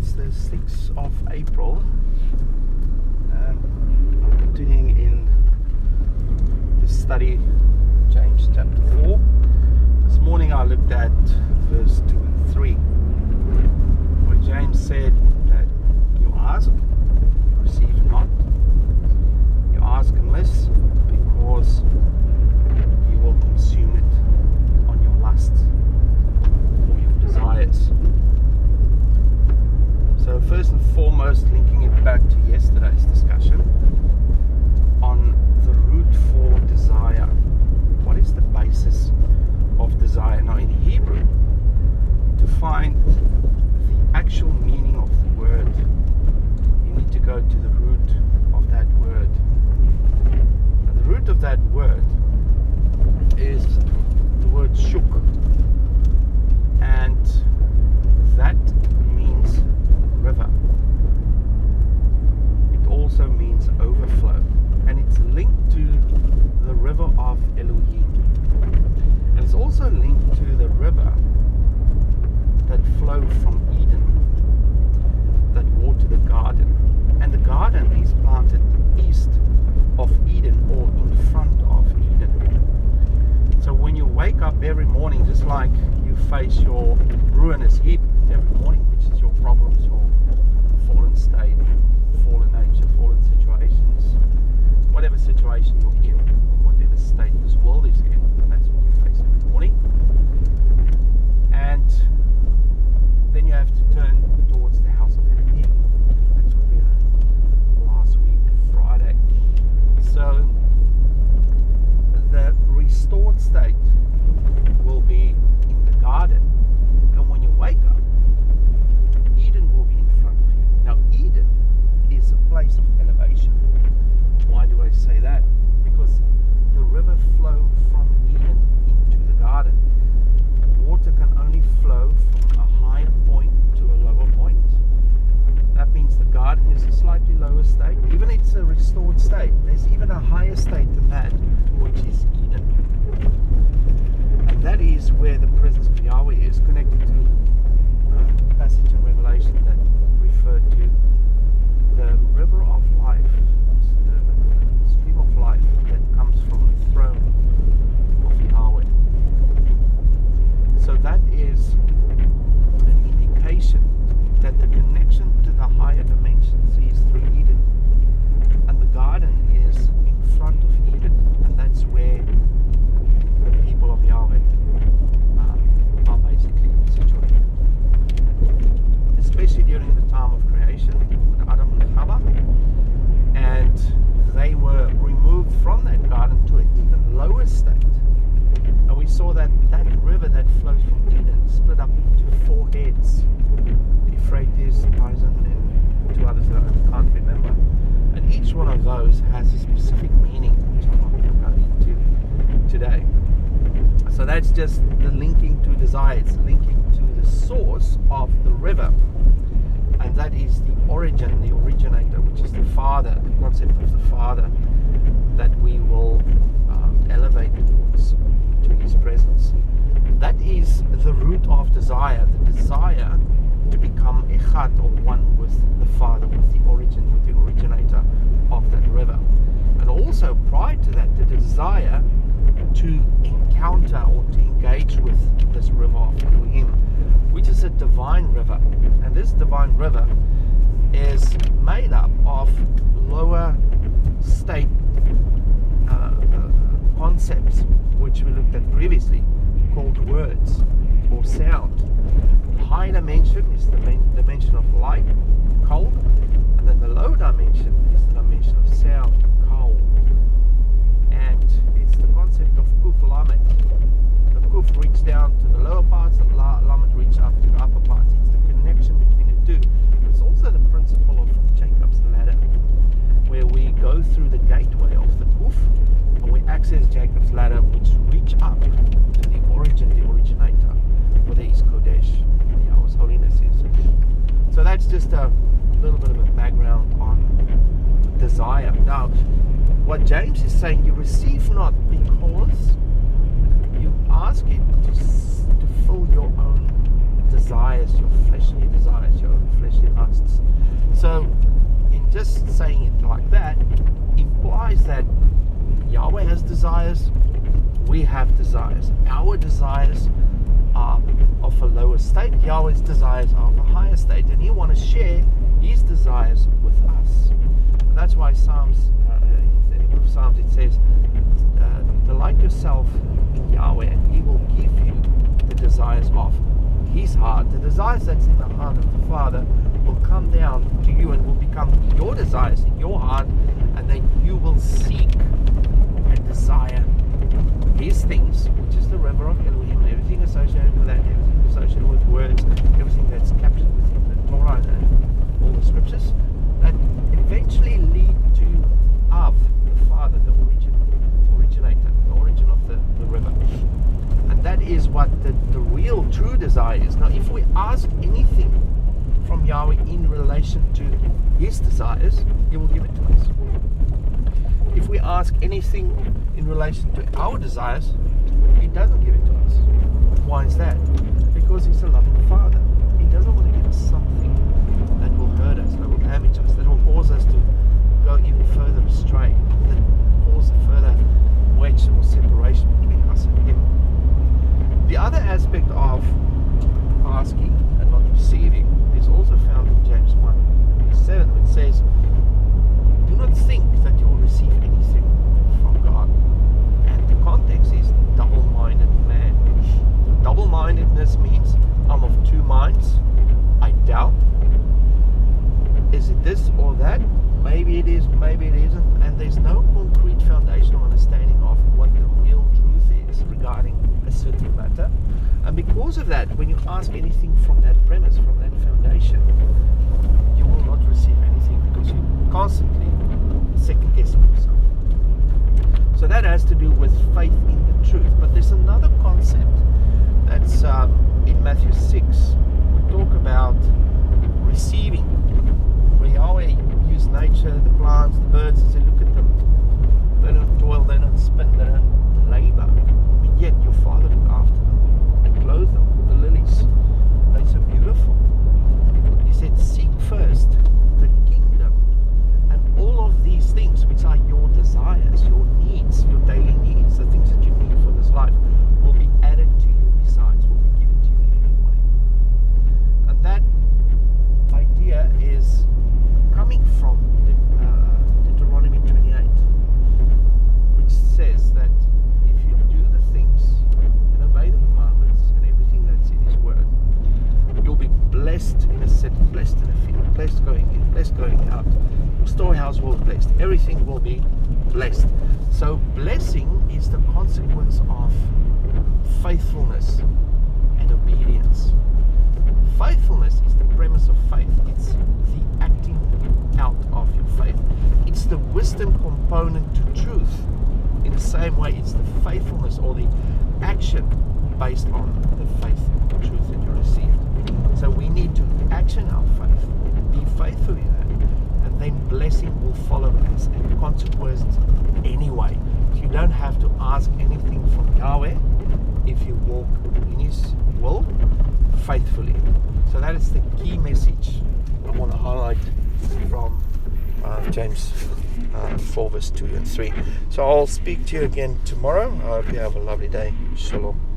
It's the 6th of April. I'm continuing in the study, James chapter 4. This morning I looked at verse 2 and 3, where James said that you ask, you receive not. You ask amiss because you will consume it on your lusts or your desires. So first and foremost, linking it back to yesterday's discussion on the root for desire. What is the basis of desire? Now in Hebrew, to find the actual meaning of the word, you need to go to the root of that word. Now, the root of that word is the word shuk, and that means river. It also means overflow, and it's linked to the river of Elohim, and it's also linked to the river that flowed from Eden, that water the garden, and the garden is planted east of Eden or in front of Eden. So when you wake up every morning, just like you face your ruinous heap every morning, which is your problems, your fallen state, fallen nature, fallen situations, whatever situation you're in, whatever state this world is in, that's what you face every morning. And then you have to turn towards the house of Elohim. That's what we heard last week, Friday. So the restored state will be in the garden, and when you wake up, Eden will be in front of you. Now Eden is a place of elevation. Why do I say that? Because the river flowed from Eden into the garden. Water can only flow from a higher point to a lower point. That means the garden is a slightly lower state. Even it's a restored state, there's even a higher state than that, which is Eden. And that is where the presence of Yahweh is, connected to a passage in Revelation that referred to the river of life, the stream of life that comes from the throne of Yahweh. So that is an indication that the connection to the higher dimensions is through Eden, and the garden is in front of Eden, and that's where the people of Yahweh are basically situated. Especially during the time of creation with Adam and Chava, and they were removed from that garden to an even lower state. And we saw that that river that flows from Eden split up into 4 heads: Euphrates, Pison, and 2 others that I can't remember. And each one of those has a specific meaning, which I'm not going to go into today. So that's just the linking to desire. It's linking to the source of the river, and that is the origin, the originator, which is the Father, the concept of the Father that we will elevate towards, to His presence. That is the root of desire, the desire to become echad, or one with the Father, with the origin, with the originator of that river. And also prior to that, the desire to encounter or to engage with this river of Elohim, which is a divine river. And this divine river is made up of lower state concepts, which we looked at previously, called words or sound. The high dimension is the dimension of light, cold, and then the low dimension is the dimension of sound, cold. And it's the concept of kuf lamet. The kuf reaches down to the lower parts, and lamet reaches up to the upper parts. It's the connection between the two. It's also the principle of Jacob's ladder, where we go through the gateway of the kuf, and we access Jacob's ladder, which reach up to the origin, the originator, where there is Kodesh, where Yahweh's holiness is. So that's just a little bit of a background on desire. Now, what James is saying, you receive not because you ask it to fill your own desires, your fleshly desires, your fleshly lusts. So in just saying it like that implies that Yahweh has desires, we have desires. Our desires are of a lower state, Yahweh's desires are of a higher state, and He wants to share His desires with us. And that's why Psalms, in the book of Psalms, it says, delight yourself in Yahweh and He will give you the desires of His heart. The desires that's in the heart of the Father will come down to you and will become your desires in your heart, and then you will seek and desire His things, which is the river of Elohim, everything associated with that, everything associated with words, everything that's captured within the Torah and all the scriptures, that eventually lead to Av, the Father, the originator, the origin of the river. And that is what the real true desire is. Now, if we ask anything from Yahweh in relation to His desires, He will give it to us. If we ask anything in relation to our desires, He doesn't give it to us. Why is that? Because He's a loving Father. He doesn't want to give us something that will hurt us, that will damage us, that will cause us to go even further astray, that cause a further wedge or separation between us and Him. The other aspect of asking and not receiving is also found in James 1:7, which says, do not think that you will receive anything from God. And the context is double-minded man. Double-mindedness means I'm of two minds. I doubt. Is it this or that? Maybe it is, maybe it isn't. And there's no concrete foundational understanding of what the real truth is regarding a certain matter. And because of that, when you ask anything from that premise, from that foundation, you will not receive anything because you're constantly second guessing yourself. So that has to do with faith in the truth. But there's another concept that's in Matthew 6. We talk about receiving, where Yahweh used nature, the plants, the birds, and say, look at them. They don't toil, they don't spin, they don't labor. But yet your Father looked after them and clothed them with the lilies. They're so beautiful. He said, seek first the kingdom, and all of these things, which are your desires, your needs, your daily needs, the things that you need for this life, will be added to you besides, will be given to you anyway. And that idea is coming from Deuteronomy 28, which says that if you do the things and obey the commandments and everything that's in His word, you'll be blessed in a city, blessed in a field, blessed going in, blessed going out. Your storehouse will be blessed. Everything will be blessed. So blessing is the consequence of faithfulness and obedience. Faithfulness is the premise of faith. It's the acting out of your faith. It's the wisdom component to truth. In the same way, it's the faithfulness or the action based on the faith and truth that you received. So we need to action our faith, be faithful in that, and then blessing will follow us and consequences anyway. You don't have to ask anything from Yahweh if you walk in His will faithfully. So that is the key message I want to highlight from James 4 verse 2 and 3. So I'll speak to you again tomorrow. I hope you have a lovely day. Shalom.